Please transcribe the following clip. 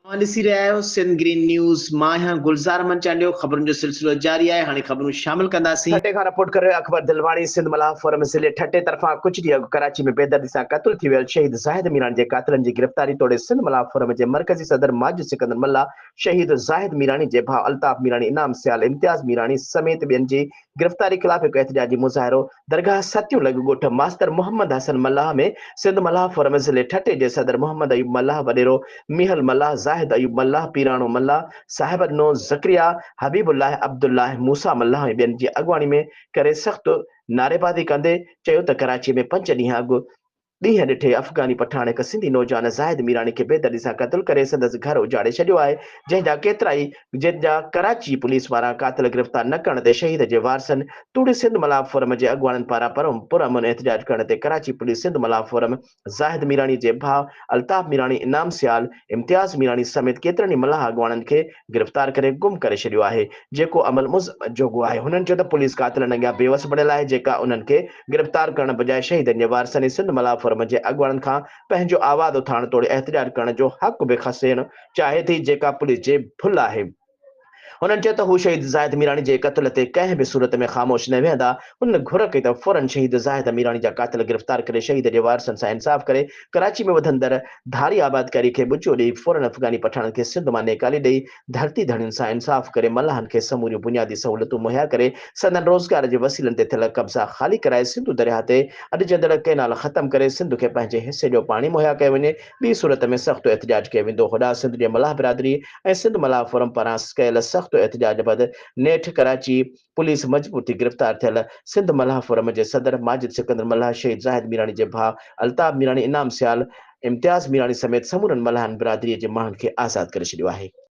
ॾिसी रहिया आहियो सिंध ग्रीन न्यूज़। मां आहियां गुलज़ार मंचालियो। ख़बरुनि जो सिलसिलो जारी आहे। हाणे ख़बरूं शामिल कंदासीं। ठटे खां रिपोर्ट करे अकबर दिलवाणी। सिंध मलाह फोरम ज़िले ठटे तरफ़ां कुछ ॾींहं अॻु कराची में बेदर्दी सां क़त्ल थी वियल शहीद ज़ाहिद मीरानी जे क़ातिलनि जी गिरफ़्तारी तोड़े सिंध मलाह फोरम जे मरकज़ी सदर माजिद सिकंदर मल्ला, शहीद ज़ाहिद मीरानी जे भाउ अल्ताफ़ मीरानी, इनाम सियाल इम्तियाज़ मीरानी समेत ॿियनि जी गिरफ़्तारी ख़िलाफ़ हिकु एहतिजाजी मुज़ाहिरो दरगाह सतियूं लॻ ॻोठ मास्तर मोहम्मद हसन मल्लाह में सिंध मलाह फोरम ज़िले ठटे जे सदर मोहम्मद अयूब मल्लाह, वॾेरो मीहल मल्लाह, ज़ाहिद अयूब मल्लाह, पीराणो मल्लाह, साहिब नो ज़करिया, हबीबुल्लाह अब्दुल्लाह, मूसा मल्लाह ऐं ॿियनि जी अॻुवाणी में करे सख़्तु नारेबाज़ी कंदे चयो त कराची में 5 ॾींहं अॻु ॾींहं ॾिठे अफ़गानी पठाण हिकु सिंधी नौजवान ज़ाहिद मीरानी खे बेदर्दी सां क़त्ल करे संदसि घर उजाड़े छॾियो आहे, जंहिंजा कराची पुलिस वारा क़ातिल गिरफ़्तार न करण ते शहीद जे वारसनि तूड़ी सिंध मलाह फोरम जे अॻुवाणनि पारां पुरअमन एहतिजाज करण ते कराची पुलिस सिंध मलाह फोरम ज़ाहिद मीरानी जे भाउ अल्ताफ़ मीरानी, इनाम सियाल, इम्तियाज़ मीरानी समेत केतिरनि ई मलाह अॻुवाणनि खे गिरफ़्तार करे गुम करे छॾियो आहे, जेको अमल मुज़मत जोॻो आहे। हुननि चयो त पुलिस क़ातिलनि अॻियां बेवस बणियल आहे, जेका उन्हनि खे गिरफ़्तार करण बजाए शहीदनि जे वारसनि सिंध मलाह फोरम जे अॻुवाणनि खां पंहिंजो आवाज़ उथारण तोड़े एहतिजाज करण जो हक़ बि खसेण चाहे थी, जेका पुलिस जे भुल आहे। हुननि चयो त हू शहीद ज़ाहिद मीरानी जे क़त्ल ते कंहिं बि सूरत में ख़ामोश न वेहंदा। हुननि घुर कई त फौरन शहीद ज़ाहिद मीरानी जा क़ातिल गिरफ़्तार करे शहीद जे वारसनि सां इंसाफ़ करे कराची में वधंदड़ धारी आबादकारी खे बुझो ॾेई फौरन अफ़गानी पठाणनि खे सिंध मां नेकाले ॾेई धरती धड़ियुनि सां इंसाफ़ करे मल्लाहनि खे समूरियूं बुनियादी सहूलियतूं मुहैया करे संदन रोज़गार जे वसीलनि ते थियल कब्ज़ा ख़ाली कराए सिंधु दरिया ते अॾजंदड़ कैनाल ख़तमु करे सिंध खे पंहिंजे हिसे जो पाणी मुहैया कयो वञे। ॿी सूरत में सख़्तु एहतिजाज कयो वेंदो। होॾां सिंध जे मलाह बिरादरी ऐं सिंध मलाह फोरम पारां कयल सख़्तु एहतिजाज बैदि नेठि कराची पुलिस मजबूर थी गिरफ़्तार थियल सिंध मलाह फोरम जे सदर माजिद सिकंदर मल्लाह, शहीद ज़ाहिद मीरानी जे भाउ अल्ताफ़ मीरानी, इनाम सियाल, इम्तियाज़ मीरानी समेत समूरनि मल्हानि बिरादरीअ जे माण्हुनि खे आज़ादु करे छॾियो आहे।